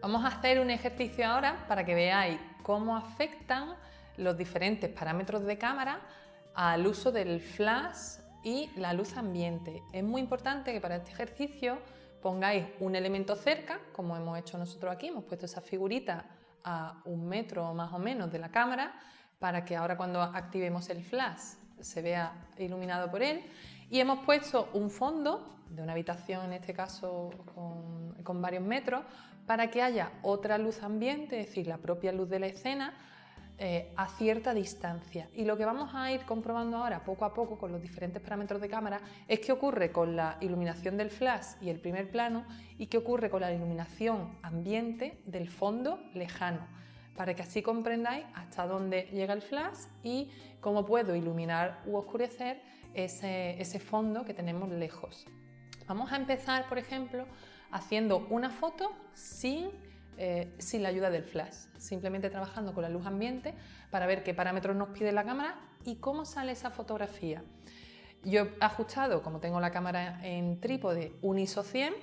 Vamos a hacer un ejercicio ahora para que veáis cómo afectan los diferentes parámetros de cámara al uso del flash y la luz ambiente. Es muy importante que para este ejercicio pongáis un elemento cerca, como hemos hecho nosotros aquí, hemos puesto esa figurita a 1 metro más o menos de la cámara para que ahora cuando activemos el flash se vea iluminado por él, y hemos puesto un fondo de una habitación, en este caso con varios metros, para que haya otra luz ambiente, es decir, la propia luz de la escena, a cierta distancia. Y lo que vamos a ir comprobando ahora poco a poco con los diferentes parámetros de cámara es qué ocurre con la iluminación del flash y el primer plano y qué ocurre con la iluminación ambiente del fondo lejano, para que así comprendáis hasta dónde llega el flash y cómo puedo iluminar u oscurecer ese fondo que tenemos lejos. Vamos a empezar, por ejemplo, haciendo una foto sin la ayuda del flash, simplemente trabajando con la luz ambiente para ver qué parámetros nos pide la cámara y cómo sale esa fotografía. Yo he ajustado, como tengo la cámara en trípode, un ISO 100,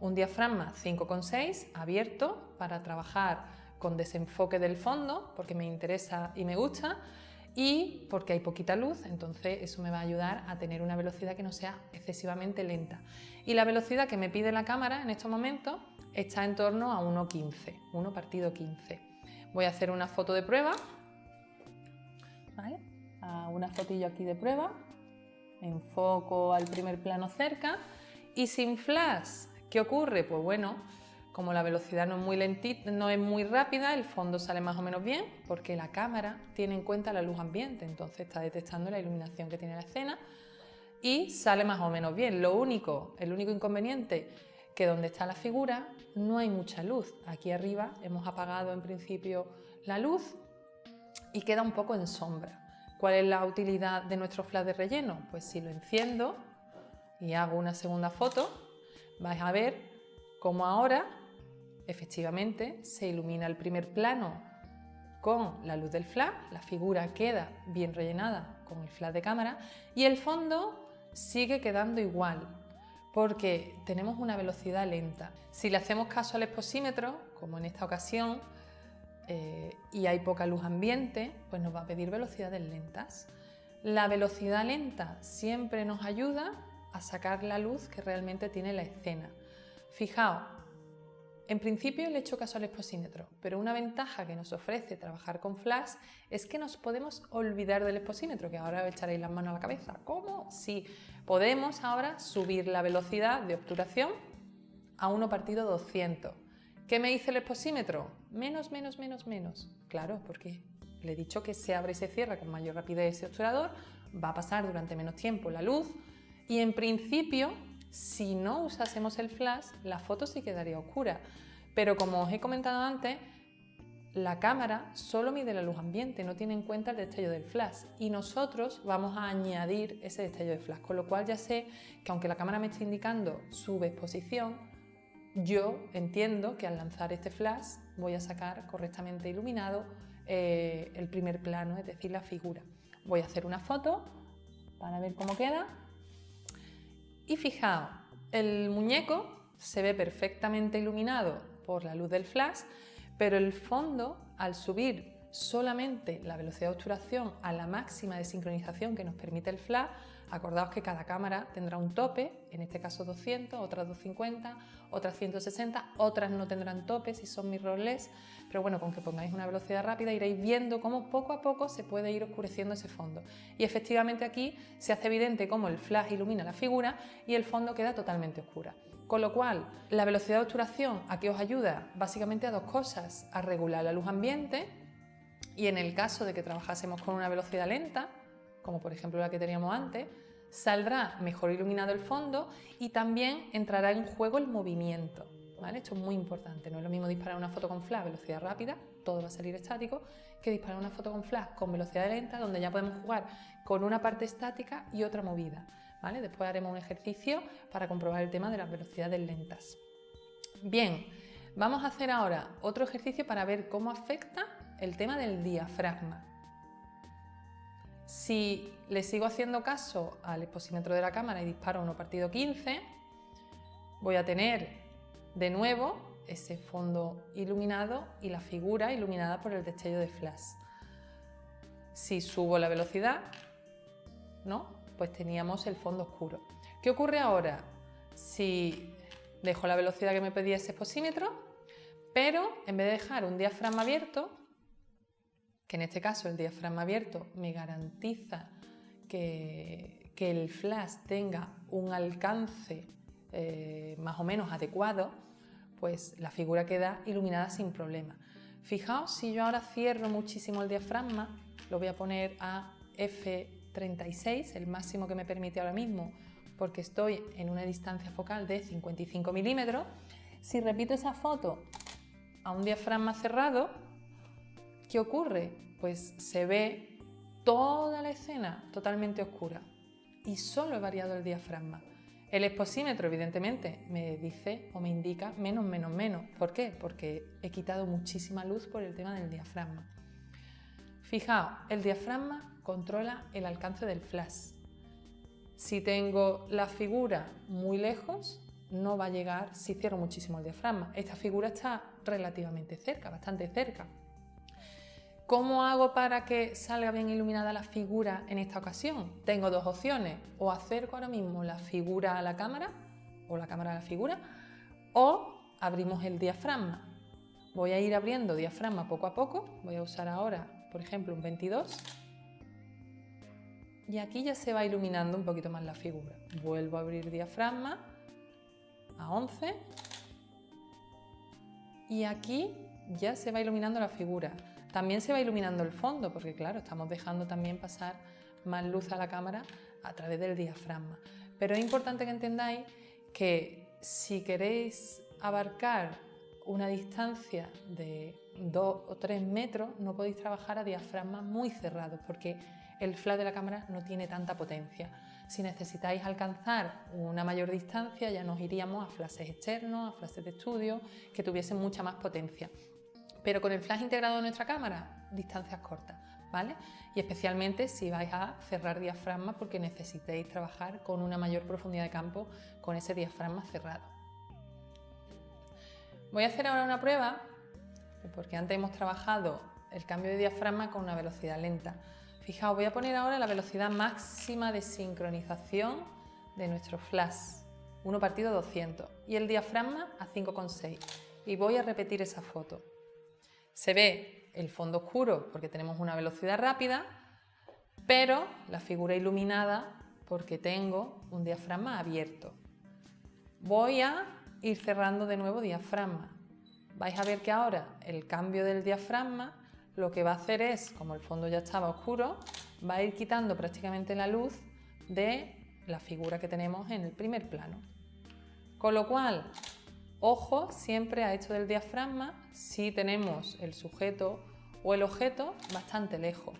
un diafragma 5,6 abierto para trabajar con desenfoque del fondo, porque me interesa y me gusta, y porque hay poquita luz, entonces eso me va a ayudar a tener una velocidad que no sea excesivamente lenta. Y la velocidad que me pide la cámara en estos momentos está en torno a 1,15, 1/15. Voy a hacer una foto de prueba, ¿vale? Una fotillo aquí de prueba, enfoco al primer plano cerca y sin flash, ¿qué ocurre? Pues bueno, como la velocidad no es muy rápida, el fondo sale más o menos bien porque la cámara tiene en cuenta la luz ambiente, entonces está detectando la iluminación que tiene la escena y sale más o menos bien. El único inconveniente, que donde está la figura no hay mucha luz. Aquí arriba hemos apagado en principio la luz y queda un poco en sombra. ¿Cuál es la utilidad de nuestro flash de relleno? Pues si lo enciendo y hago una segunda foto, vais a ver cómo ahora efectivamente se ilumina el primer plano con la luz del flash, la figura queda bien rellenada con el flash de cámara y el fondo sigue quedando igual porque tenemos una velocidad lenta. Si le hacemos caso al exposímetro, como en esta ocasión, y hay poca luz ambiente, pues nos va a pedir velocidades lentas. La velocidad lenta siempre nos ayuda a sacar la luz que realmente tiene la escena. Fijaos, en principio le he hecho caso al exposímetro, pero una ventaja que nos ofrece trabajar con flash es que nos podemos olvidar del exposímetro, que ahora os echaréis las manos a la cabeza. ¿Cómo? Sí, podemos ahora subir la velocidad de obturación a 1/200. ¿Qué me dice el exposímetro? Menos. Claro, porque le he dicho que se abre y se cierra con mayor rapidez ese obturador, va a pasar durante menos tiempo la luz y en principio, si no usásemos el flash, la foto sí quedaría oscura. Pero como os he comentado antes, la cámara solo mide la luz ambiente, no tiene en cuenta el destello del flash y nosotros vamos a añadir ese destello de flash, con lo cual ya sé que aunque la cámara me esté indicando subexposición, yo entiendo que al lanzar este flash voy a sacar correctamente iluminado el primer plano, es decir, la figura. Voy a hacer una foto para ver cómo queda. Y fijaos, el muñeco se ve perfectamente iluminado por la luz del flash, pero el fondo, al subir solamente la velocidad de obturación a la máxima de sincronización que nos permite el flash, acordaos que cada cámara tendrá un tope, en este caso 200, otras 250, otras 160, otras no tendrán tope si son mirrorless, pero bueno, con que pongáis una velocidad rápida iréis viendo cómo poco a poco se puede ir oscureciendo ese fondo. Y efectivamente aquí se hace evidente cómo el flash ilumina la figura y el fondo queda totalmente oscura. Con lo cual, la velocidad de obturación, ¿a qué os ayuda? Básicamente a dos cosas, a regular la luz ambiente y en el caso de que trabajásemos con una velocidad lenta, como por ejemplo la que teníamos antes, saldrá mejor iluminado el fondo y también entrará en juego el movimiento, ¿vale? Esto es muy importante, no es lo mismo disparar una foto con flash a velocidad rápida, todo va a salir estático, que disparar una foto con flash con velocidad lenta, donde ya podemos jugar con una parte estática y otra movida, ¿vale? Después haremos un ejercicio para comprobar el tema de las velocidades lentas. Bien, vamos a hacer ahora otro ejercicio para ver cómo afecta el tema del diafragma. Si le sigo haciendo caso al exposímetro de la cámara y disparo 1/15, voy a tener de nuevo ese fondo iluminado y la figura iluminada por el destello de flash. Si subo la velocidad, ¿no? Pues teníamos el fondo oscuro. ¿Qué ocurre ahora? Si dejo la velocidad que me pedía ese exposímetro, pero en vez de dejar un diafragma abierto, que en este caso el diafragma abierto me garantiza que el flash tenga un alcance más o menos adecuado, pues la figura queda iluminada sin problema. Fijaos, si yo ahora cierro muchísimo el diafragma, lo voy a poner a f36, el máximo que me permite ahora mismo, porque estoy en una distancia focal de 55 milímetros. Si repito esa foto a un diafragma cerrado, ¿qué ocurre? Pues se ve toda la escena totalmente oscura y solo he variado el diafragma. El exposímetro, evidentemente, me dice o me indica menos, menos, menos. ¿Por qué? Porque he quitado muchísima luz por el tema del diafragma. Fijaos, el diafragma controla el alcance del flash. Si tengo la figura muy lejos, no va a llegar si cierro muchísimo el diafragma. Esta figura está relativamente cerca, bastante cerca. ¿Cómo hago para que salga bien iluminada la figura en esta ocasión? Tengo dos opciones: o acerco ahora mismo la figura a la cámara, o la cámara a la figura, o abrimos el diafragma. Voy a ir abriendo diafragma poco a poco. Voy a usar ahora, por ejemplo, un 22. Y aquí ya se va iluminando un poquito más la figura. Vuelvo a abrir diafragma a 11. Y aquí ya se va iluminando la figura. También se va iluminando el fondo, porque claro, estamos dejando también pasar más luz a la cámara a través del diafragma. Pero es importante que entendáis que si queréis abarcar una distancia de 2 o 3 metros, no podéis trabajar a diafragmas muy cerrados, porque el flash de la cámara no tiene tanta potencia. Si necesitáis alcanzar una mayor distancia, ya nos iríamos a flashes externos, a flashes de estudio, que tuviesen mucha más potencia. Pero con el flash integrado en nuestra cámara, distancias cortas, ¿vale? Y especialmente si vais a cerrar diafragma porque necesitéis trabajar con una mayor profundidad de campo con ese diafragma cerrado. Voy a hacer ahora una prueba, porque antes hemos trabajado el cambio de diafragma con una velocidad lenta. Fijaos, voy a poner ahora la velocidad máxima de sincronización de nuestro flash, 1/200, y el diafragma a 5,6. Y voy a repetir esa foto. Se ve el fondo oscuro porque tenemos una velocidad rápida, pero la figura iluminada porque tengo un diafragma abierto. Voy a ir cerrando de nuevo diafragma. Vais a ver que ahora el cambio del diafragma lo que va a hacer es, como el fondo ya estaba oscuro, va a ir quitando prácticamente la luz de la figura que tenemos en el primer plano. Con lo cual, ojo siempre a esto del diafragma si tenemos el sujeto o el objeto bastante lejos,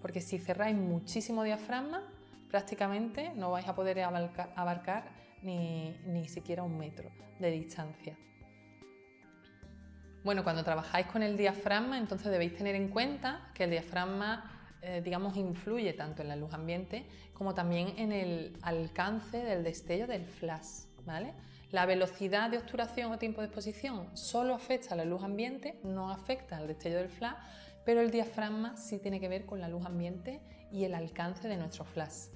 porque si cerráis muchísimo diafragma, prácticamente no vais a poder abarcar ni siquiera 1 metro de distancia. Bueno, cuando trabajáis con el diafragma, entonces debéis tener en cuenta que el diafragma digamos, influye tanto en la luz ambiente como también en el alcance del destello del flash, ¿vale? La velocidad de obturación o tiempo de exposición solo afecta a la luz ambiente, no afecta al destello del flash, pero el diafragma sí tiene que ver con la luz ambiente y el alcance de nuestro flash.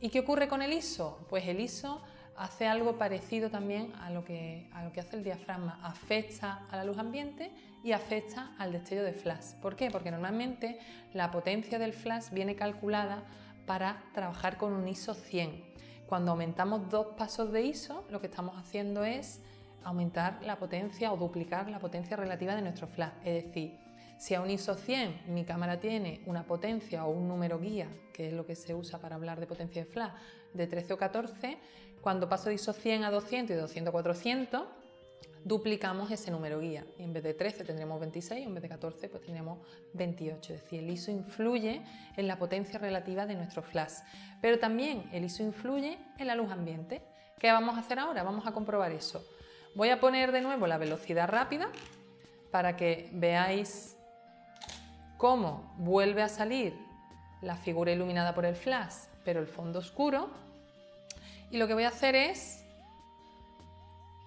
¿Y qué ocurre con el ISO? Pues el ISO hace algo parecido también a lo que hace el diafragma, afecta a la luz ambiente y afecta al destello de flash. ¿Por qué? Porque normalmente la potencia del flash viene calculada para trabajar con un ISO 100. Cuando aumentamos 2 pasos de ISO, lo que estamos haciendo es aumentar la potencia o duplicar la potencia relativa de nuestro flash. Es decir, si a un ISO 100 mi cámara tiene una potencia o un número guía, que es lo que se usa para hablar de potencia de flash, de 13 o 14, cuando paso de ISO 100 a 200 y de 200 a 400, duplicamos ese número guía. Y en vez de 13 tendremos 26, y en vez de 14 pues tendremos 28. Es decir, el ISO influye en la potencia relativa de nuestro flash. Pero también el ISO influye en la luz ambiente. ¿Qué vamos a hacer ahora? Vamos a comprobar eso. Voy a poner de nuevo la velocidad rápida para que veáis cómo vuelve a salir la figura iluminada por el flash, pero el fondo oscuro. Y lo que voy a hacer es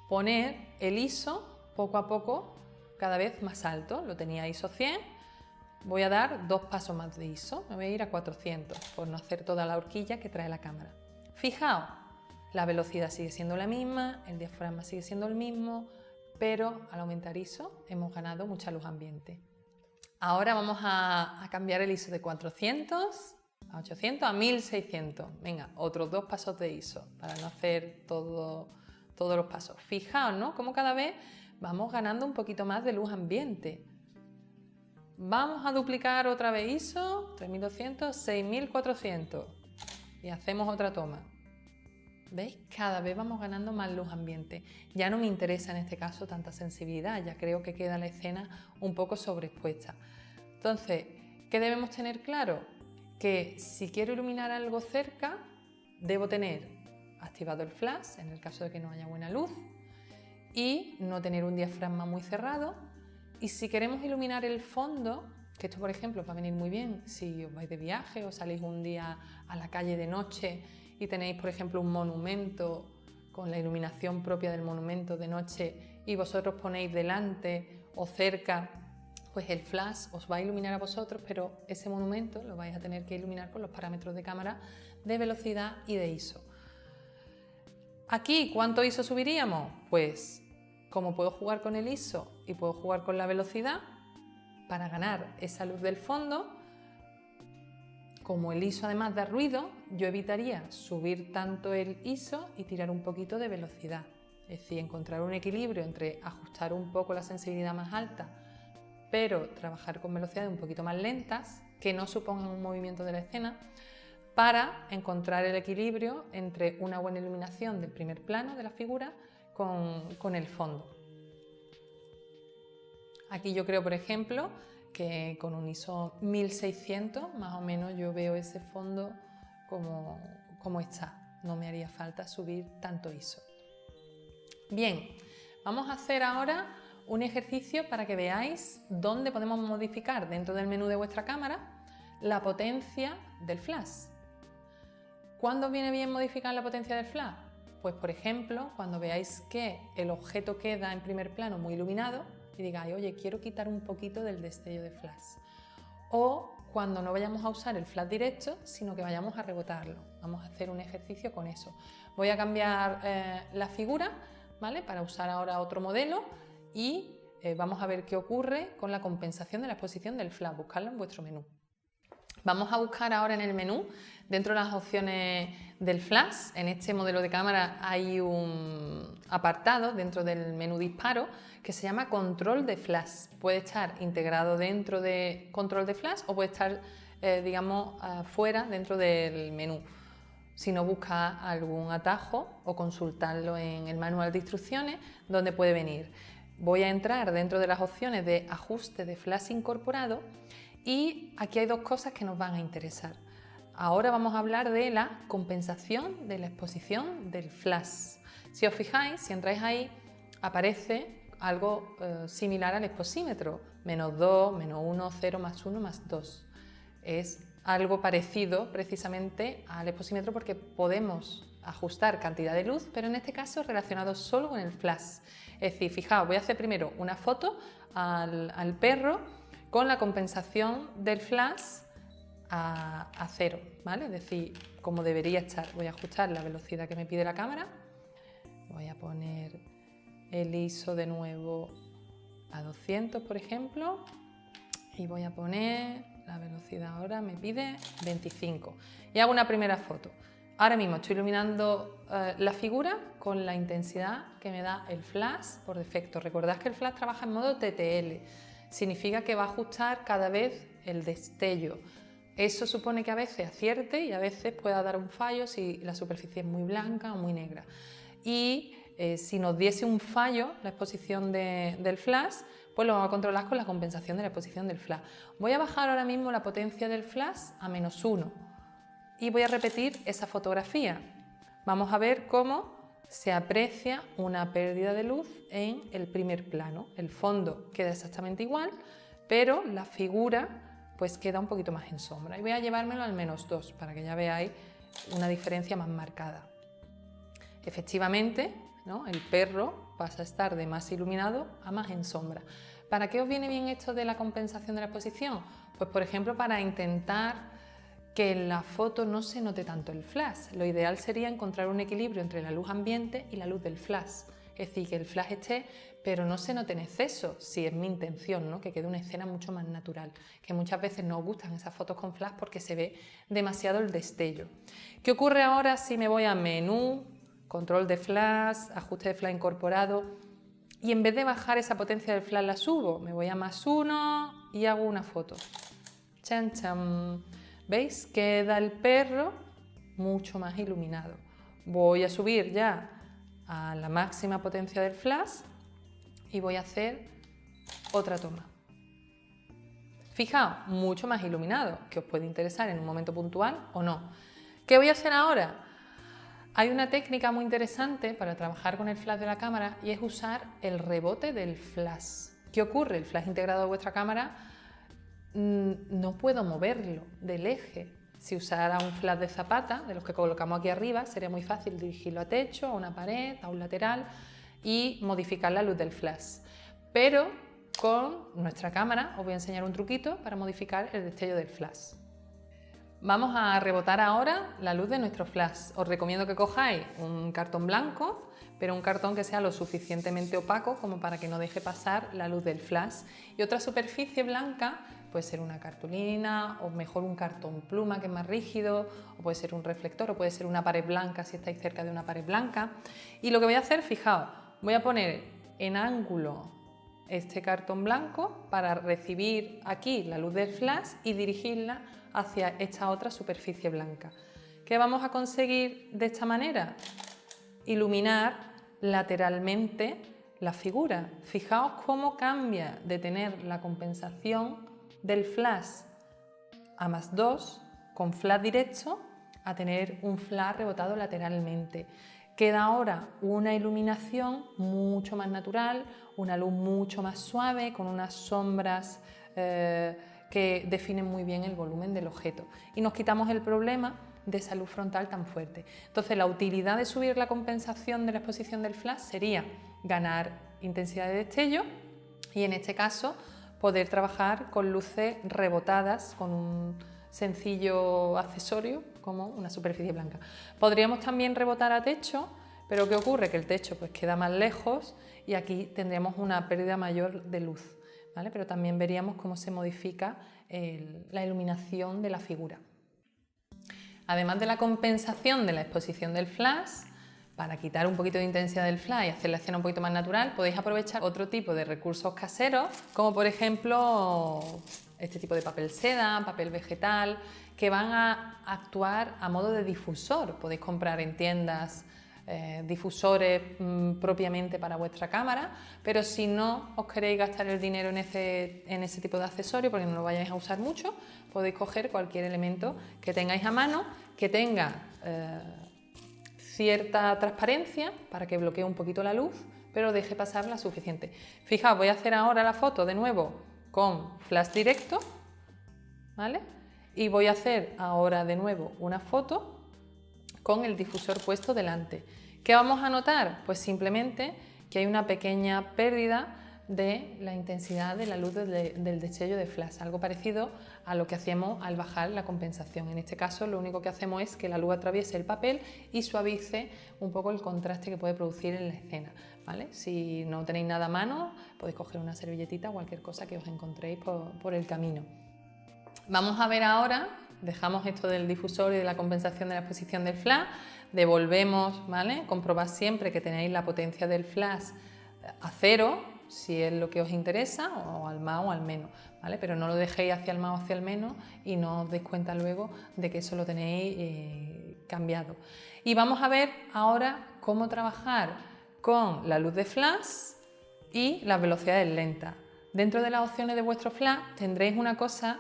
poner el ISO poco a poco cada vez más alto. Lo tenía ISO 100, voy a dar 2 pasos más de ISO, me voy a ir a 400 por no hacer toda la horquilla que trae la cámara. Fijaos, la velocidad sigue siendo la misma, el diafragma sigue siendo el mismo, pero al aumentar ISO hemos ganado mucha luz ambiente. Ahora vamos a cambiar el ISO de 400 a 800 a 1600. Venga, otros 2 pasos de ISO para no hacer todos los pasos. Fijaos, ¿no? Como cada vez vamos ganando un poquito más de luz ambiente. Vamos a duplicar otra vez ISO, 3200, 6400 y hacemos otra toma. ¿Veis? Cada vez vamos ganando más luz ambiente. Ya no me interesa en este caso tanta sensibilidad, ya creo que queda la escena un poco sobreexpuesta. Entonces, ¿qué debemos tener claro? Que si quiero iluminar algo cerca, debo tener activado el flash, en el caso de que no haya buena luz, y no tener un diafragma muy cerrado. Y si queremos iluminar el fondo, que esto por ejemplo va a venir muy bien si os vais de viaje o salís un día a la calle de noche y tenéis por ejemplo un monumento con la iluminación propia del monumento de noche y vosotros ponéis delante o cerca, pues el flash os va a iluminar a vosotros, pero ese monumento lo vais a tener que iluminar con los parámetros de cámara de velocidad y de ISO. Aquí, ¿cuánto ISO subiríamos? Pues como puedo jugar con el ISO y puedo jugar con la velocidad para ganar esa luz del fondo, como el ISO además da ruido, yo evitaría subir tanto el ISO y tirar un poquito de velocidad. Es decir, encontrar un equilibrio entre ajustar un poco la sensibilidad más alta, pero trabajar con velocidades un poquito más lentas, que no supongan un movimiento de la escena, para encontrar el equilibrio entre una buena iluminación del primer plano de la figura con el fondo. Aquí yo creo, por ejemplo, que con un ISO 1600 más o menos yo veo ese fondo como está. No me haría falta subir tanto ISO. Bien, vamos a hacer ahora un ejercicio para que veáis dónde podemos modificar dentro del menú de vuestra cámara la potencia del flash. ¿Cuándo viene bien modificar la potencia del flash? Pues por ejemplo, cuando veáis que el objeto queda en primer plano muy iluminado y digáis, oye, quiero quitar un poquito del destello de flash. O cuando no vayamos a usar el flash directo, sino que vayamos a rebotarlo. Vamos a hacer un ejercicio con eso. Voy a cambiar la figura, ¿vale? Para usar ahora otro modelo y vamos a ver qué ocurre con la compensación de la exposición del flash. Buscarlo en vuestro menú. Vamos a buscar ahora en el menú, dentro de las opciones del flash, en este modelo de cámara hay un apartado dentro del menú disparo que se llama control de flash. Puede estar integrado dentro de control de flash o puede estar, digamos, fuera dentro del menú. Si no, busca algún atajo o consultarlo en el manual de instrucciones donde puede venir. Voy a entrar dentro de las opciones de ajuste de flash incorporado y aquí hay dos cosas que nos van a interesar. Ahora vamos a hablar de la compensación de la exposición del flash. Si os fijáis, si entráis ahí, aparece algo similar al exposímetro, -2, -1, 0, +1, +2. Es algo parecido precisamente al exposímetro porque podemos ajustar cantidad de luz, pero en este caso relacionado solo con el flash. Es decir, fijaos, voy a hacer primero una foto al perro con la compensación del flash a 0, ¿vale? Es decir, como debería estar. Voy a ajustar la velocidad que me pide la cámara. Voy a poner el ISO de nuevo a 200, por ejemplo. Y voy a poner la velocidad ahora, me pide 25. Y hago una primera foto. Ahora mismo estoy iluminando la figura con la intensidad que me da el flash por defecto. Recordad que el flash trabaja en modo TTL. Significa que va a ajustar cada vez el destello. Eso supone que a veces acierte y a veces pueda dar un fallo si la superficie es muy blanca o muy negra. Y si nos diese un fallo la exposición del flash, pues lo vamos a controlar con la compensación de la exposición del flash. Voy a bajar ahora mismo la potencia del flash a -1 y voy a repetir esa fotografía. Vamos a ver cómo se aprecia una pérdida de luz en el primer plano. El fondo queda exactamente igual, pero la figura pues queda un poquito más en sombra. Y voy a llevármelo al -2 para que ya veáis una diferencia más marcada. Efectivamente, ¿no? El perro pasa a estar de más iluminado a más en sombra. ¿Para qué os viene bien esto de la compensación de la exposición? Pues por ejemplo para intentar que en la foto no se note tanto el flash. Lo ideal sería encontrar un equilibrio entre la luz ambiente y la luz del flash. Es decir, que el flash esté, pero no se note en exceso, si es mi intención, ¿no? Que quede una escena mucho más natural. Que muchas veces no os gustan esas fotos con flash porque se ve demasiado el destello. ¿Qué ocurre ahora si me voy a menú, control de flash, ajuste de flash incorporado y en vez de bajar esa potencia del flash la subo? Me voy a +1 y hago una foto. Chan, chan. ¿Veis? Queda el perro mucho más iluminado. Voy a subir ya a la máxima potencia del flash y voy a hacer otra toma. Fijaos, mucho más iluminado, que os puede interesar en un momento puntual o no. ¿Qué voy a hacer ahora? Hay una técnica muy interesante para trabajar con el flash de la cámara y es usar el rebote del flash. ¿Qué ocurre? El flash integrado de vuestra cámara no puedo moverlo del eje. Si usara un flash de zapata, de los que colocamos aquí arriba, sería muy fácil dirigirlo a techo, a una pared, a un lateral y modificar la luz del flash. Pero con nuestra cámara os voy a enseñar un truquito para modificar el destello del flash. Vamos a rebotar ahora la luz de nuestro flash. Os recomiendo que cojáis un cartón blanco, pero un cartón que sea lo suficientemente opaco como para que no deje pasar la luz del flash. Y otra superficie blanca puede ser una cartulina o mejor un cartón pluma que es más rígido, o puede ser un reflector o puede ser una pared blanca si estáis cerca de una pared blanca. Y lo que voy a hacer, fijaos, voy a poner en ángulo este cartón blanco para recibir aquí la luz del flash y dirigirla hacia esta otra superficie blanca. ¿Qué vamos a conseguir de esta manera? Iluminar lateralmente la figura. Fijaos cómo cambia de tener la compensación del flash a +2 con flash directo a tener un flash rebotado lateralmente. Queda ahora una iluminación mucho más natural, una luz mucho más suave, con unas sombras que definen muy bien el volumen del objeto. Y nos quitamos el problema de esa luz frontal tan fuerte. Entonces, la utilidad de subir la compensación de la exposición del flash sería ganar intensidad de destello y, en este caso, poder trabajar con luces rebotadas, con un sencillo accesorio como una superficie blanca. Podríamos también rebotar a techo, pero ¿qué ocurre? Que el techo pues queda más lejos y aquí tendríamos una pérdida mayor de luz, ¿vale? Pero también veríamos cómo se modifica la iluminación de la figura. Además de la compensación de la exposición del flash, para quitar un poquito de intensidad del flash y hacer la escena un poquito más natural, podéis aprovechar otro tipo de recursos caseros, como por ejemplo este tipo de papel seda, papel vegetal, que van a actuar a modo de difusor. Podéis comprar en tiendas difusores propiamente para vuestra cámara, pero si no os queréis gastar el dinero en ese tipo de accesorio, porque no lo vayáis a usar mucho, podéis coger cualquier elemento que tengáis a mano, que tenga cierta transparencia para que bloquee un poquito la luz, pero deje pasar la suficiente. Fijaos, voy a hacer ahora la foto de nuevo con flash directo, ¿vale? Y voy a hacer ahora de nuevo una foto con el difusor puesto delante. ¿Qué vamos a notar? Pues simplemente que hay una pequeña pérdida de la intensidad de la luz del destello de flash, algo parecido a lo que hacemos al bajar la compensación. En este caso lo único que hacemos es que la luz atraviese el papel y suavice un poco el contraste que puede producir en la escena, ¿vale? Si no tenéis nada a mano, podéis coger una servilletita o cualquier cosa que os encontréis por el camino. Vamos a ver ahora, dejamos esto del difusor y de la compensación de la exposición del flash, devolvemos, ¿vale? Comprobad siempre que tenéis la potencia del flash a 0, si es lo que os interesa, o al más o al menos, ¿vale? Pero no lo dejéis hacia el más o hacia el menos y no os deis cuenta luego de que eso lo tenéis cambiado. Y vamos a ver ahora cómo trabajar con la luz de flash y las velocidades lentas. Dentro de las opciones de vuestro flash tendréis una cosa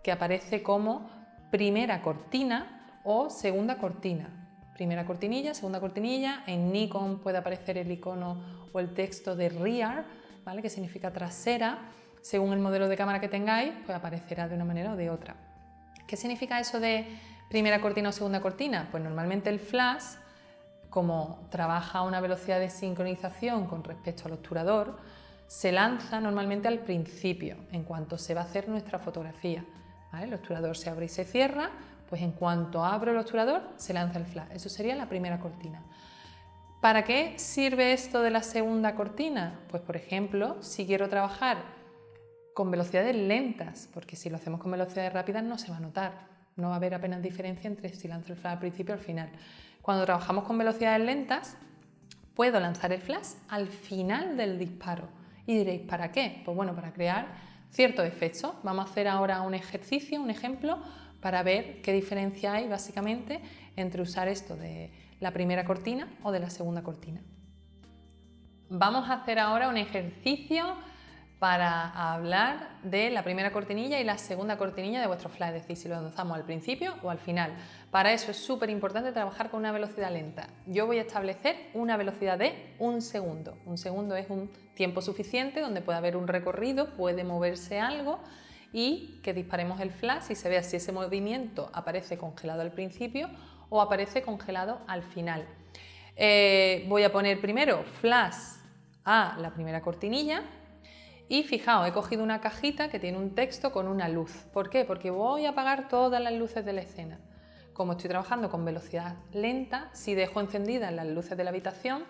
que aparece como primera cortina o segunda cortina. Primera cortinilla, segunda cortinilla. En Nikon puede aparecer el icono o el texto de rear, ¿vale? Que significa trasera. Según el modelo de cámara que tengáis, pues aparecerá de una manera o de otra. ¿Qué significa eso de primera cortina o segunda cortina? Pues normalmente el flash, como trabaja a una velocidad de sincronización con respecto al obturador, se lanza normalmente al principio, en cuanto se va a hacer nuestra fotografía, ¿vale? El obturador se abre y se cierra, pues en cuanto abro el obturador se lanza el flash. Eso sería la primera cortina. ¿Para qué sirve esto de la segunda cortina? Pues por ejemplo, si quiero trabajar con velocidades lentas, porque si lo hacemos con velocidades rápidas no se va a notar, no va a haber apenas diferencia entre si lanzo el flash al principio o al final. Cuando trabajamos con velocidades lentas, puedo lanzar el flash al final del disparo. Y diréis, ¿para qué? Pues bueno, para crear ciertos efectos. Vamos a hacer ahora un ejercicio, un ejemplo, para ver qué diferencia hay básicamente entre usar esto de la primera cortina o de la segunda cortina. Vamos a hacer ahora un ejercicio para hablar de la primera cortinilla y la segunda cortinilla de vuestro flash, es decir, si lo lanzamos al principio o al final. Para eso es súper importante trabajar con una velocidad lenta. Yo voy a establecer una velocidad de 1 segundo. 1 segundo es un tiempo suficiente donde puede haber un recorrido, puede moverse algo y que disparemos el flash y se vea si ese movimiento aparece congelado al principio o aparece congelado al final. Voy a poner primero flash a la primera cortinilla y fijaos, he cogido una cajita que tiene un texto con una luz. ¿Por qué? Porque voy a apagar todas las luces de la escena. Como estoy trabajando con velocidad lenta, si dejo encendidas las luces de la habitación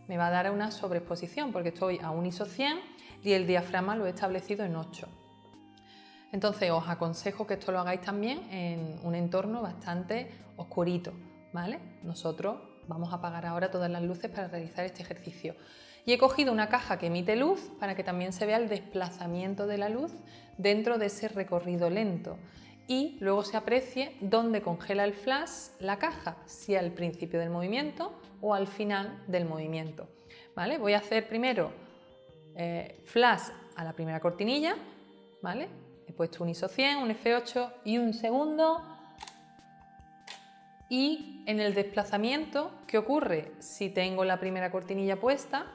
me va a dar una sobreexposición porque estoy a un ISO 100 y el diafragma lo he establecido en 8. Entonces os aconsejo que esto lo hagáis también en un entorno bastante oscurito, ¿vale? Nosotros vamos a apagar ahora todas las luces para realizar este ejercicio. Y he cogido una caja que emite luz para que también se vea el desplazamiento de la luz dentro de ese recorrido lento y luego se aprecie dónde congela el flash la caja, si al principio del movimiento o al final del movimiento, ¿vale? Voy a hacer primero flash a la primera cortinilla, ¿vale? He puesto un ISO 100, un F8 y 1 segundo. Y en el desplazamiento, ¿qué ocurre? Si tengo la primera cortinilla puesta,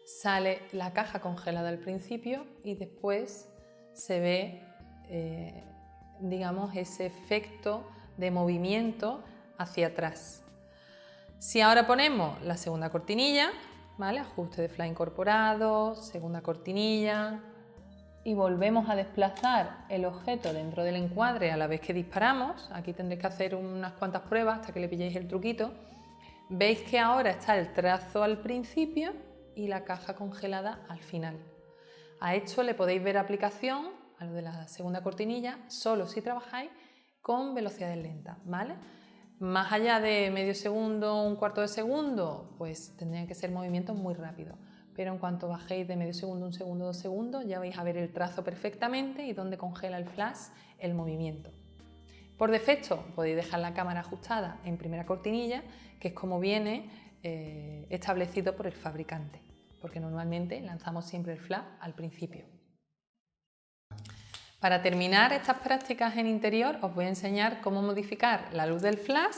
sale la caja congelada al principio y después se ve, digamos, ese efecto de movimiento hacia atrás. Si ahora ponemos la segunda cortinilla, ¿vale? Ajuste de flash incorporado, segunda cortinilla, y volvemos a desplazar el objeto dentro del encuadre a la vez que disparamos. Aquí tendréis que hacer unas cuantas pruebas hasta que le pilléis el truquito. Veis que ahora está el trazo al principio y la caja congelada al final. A esto le podéis ver aplicación a lo de la segunda cortinilla solo si trabajáis con velocidades lentas, ¿vale? Más allá de medio segundo, un cuarto de segundo, pues tendrían que ser movimientos muy rápidos. Pero en cuanto bajéis de medio segundo, 1 segundo, 2 segundos, ya vais a ver el trazo perfectamente y dónde congela el flash el movimiento. Por defecto podéis dejar la cámara ajustada en primera cortinilla, que es como viene establecido por el fabricante, porque normalmente lanzamos siempre el flash al principio. Para terminar estas prácticas en interior os voy a enseñar cómo modificar la luz del flash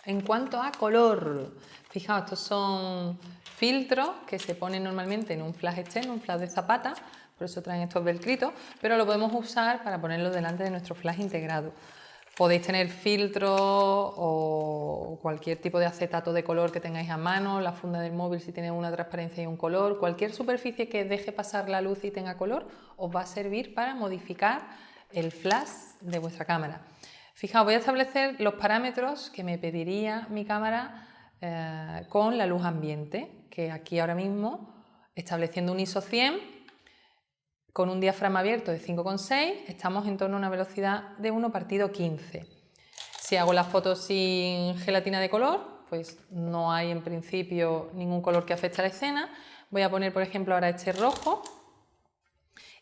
en cuanto a color. Fijaos, estos son filtros que se ponen normalmente en un flash externo, un flash de zapata, por eso traen estos velcritos, pero lo podemos usar para ponerlo delante de nuestro flash integrado. Podéis tener filtros o cualquier tipo de acetato de color que tengáis a mano, la funda del móvil si tiene una transparencia y un color, cualquier superficie que deje pasar la luz y tenga color os va a servir para modificar el flash de vuestra cámara. Fijaos, voy a establecer los parámetros que me pediría mi cámara con la luz ambiente, que aquí ahora mismo, estableciendo un ISO 100, con un diafragma abierto de 5,6, estamos en torno a una velocidad de 1/15. Si hago la foto sin gelatina de color, pues no hay en principio ningún color que afecte a la escena. Voy a poner, por ejemplo, ahora este rojo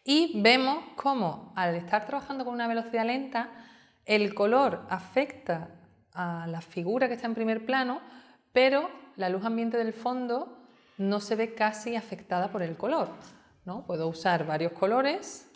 y vemos cómo al estar trabajando con una velocidad lenta, el color afecta a la figura que está en primer plano, pero la luz ambiente del fondo no se ve casi afectada por el color, ¿no? Puedo usar varios colores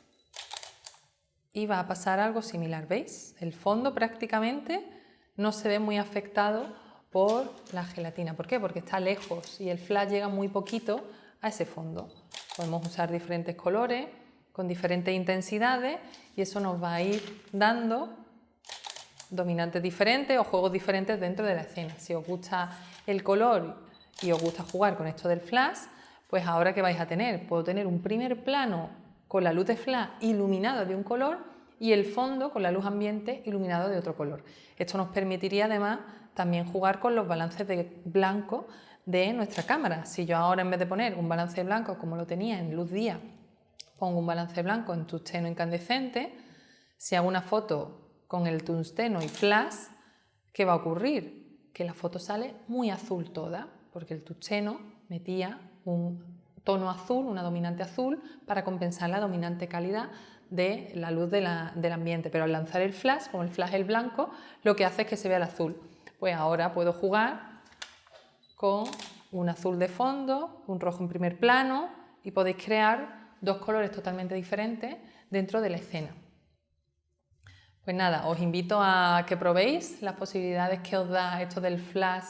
y va a pasar algo similar, ¿veis? El fondo prácticamente no se ve muy afectado por la gelatina. ¿Por qué? Porque está lejos y el flash llega muy poquito a ese fondo. Podemos usar diferentes colores con diferentes intensidades y eso nos va a ir dando dominantes diferentes o juegos diferentes dentro de la escena. Si os gusta el color y os gusta jugar con esto del flash, pues ahora ¿qué vais a tener? Puedo tener un primer plano con la luz de flash iluminada de un color y el fondo con la luz ambiente iluminado de otro color. Esto nos permitiría además también jugar con los balances de blanco de nuestra cámara. Si yo ahora en vez de poner un balance blanco como lo tenía en luz día, pongo un balance blanco en tungsteno incandescente, si hago una foto con el tungsteno y flash, ¿qué va a ocurrir? Que la foto sale muy azul toda, porque el tungsteno metía un tono azul, una dominante azul, para compensar la dominante cálida de la luz del ambiente. Pero al lanzar el flash, como el flash es el blanco, lo que hace es que se vea el azul. Pues ahora puedo jugar con un azul de fondo, un rojo en primer plano y podéis crear dos colores totalmente diferentes dentro de la escena. Pues nada, os invito a que probéis las posibilidades que os da esto del flash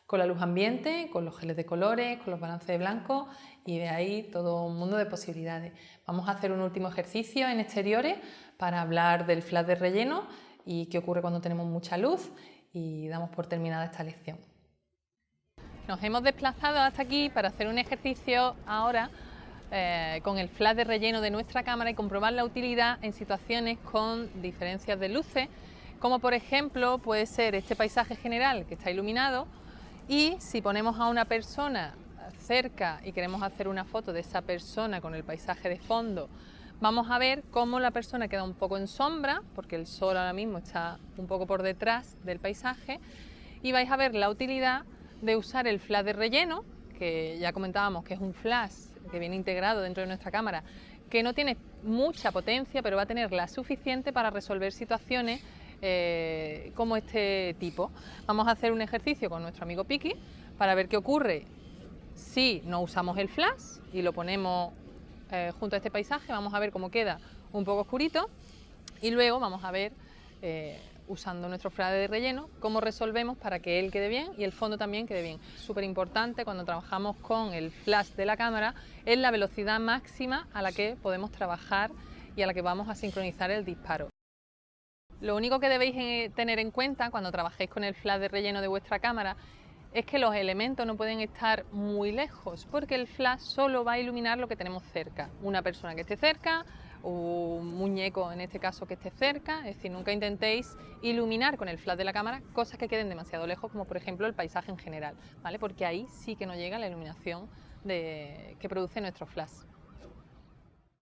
con la luz ambiente, con los geles de colores, con los balances de blanco y de ahí todo un mundo de posibilidades. Vamos a hacer un último ejercicio en exteriores para hablar del flash de relleno y qué ocurre cuando tenemos mucha luz y damos por terminada esta lección. Nos hemos desplazado hasta aquí para hacer un ejercicio ahora con el flash de relleno de nuestra cámara y comprobar la utilidad en situaciones con diferencias de luces, como por ejemplo puede ser este paisaje general que está iluminado y si ponemos a una persona cerca y queremos hacer una foto de esa persona con el paisaje de fondo, vamos a ver cómo la persona queda un poco en sombra, porque el sol ahora mismo está un poco por detrás del paisaje, y vais a ver la utilidad de usar el flash de relleno, que ya comentábamos que es un flash que viene integrado dentro de nuestra cámara, que no tiene mucha potencia, pero va a tener la suficiente para resolver situaciones como este tipo. Vamos a hacer un ejercicio con nuestro amigo Piki para ver qué ocurre si no usamos el flash y lo ponemos junto a este paisaje. Vamos a ver cómo queda un poco oscurito y luego vamos a ver usando nuestro flash de relleno cómo resolvemos para que él quede bien y el fondo también quede bien. Súper importante cuando trabajamos con el flash de la cámara es la velocidad máxima a la que podemos trabajar y a la que vamos a sincronizar el disparo. Lo único que debéis tener en cuenta cuando trabajéis con el flash de relleno de vuestra cámara es que los elementos no pueden estar muy lejos porque el flash solo va a iluminar lo que tenemos cerca. Una persona que esté cerca, o un muñeco en este caso que esté cerca, es decir, nunca intentéis iluminar con el flash de la cámara cosas que queden demasiado lejos, como por ejemplo el paisaje en general, ¿vale? Porque ahí sí que no llega la iluminación que produce nuestro flash.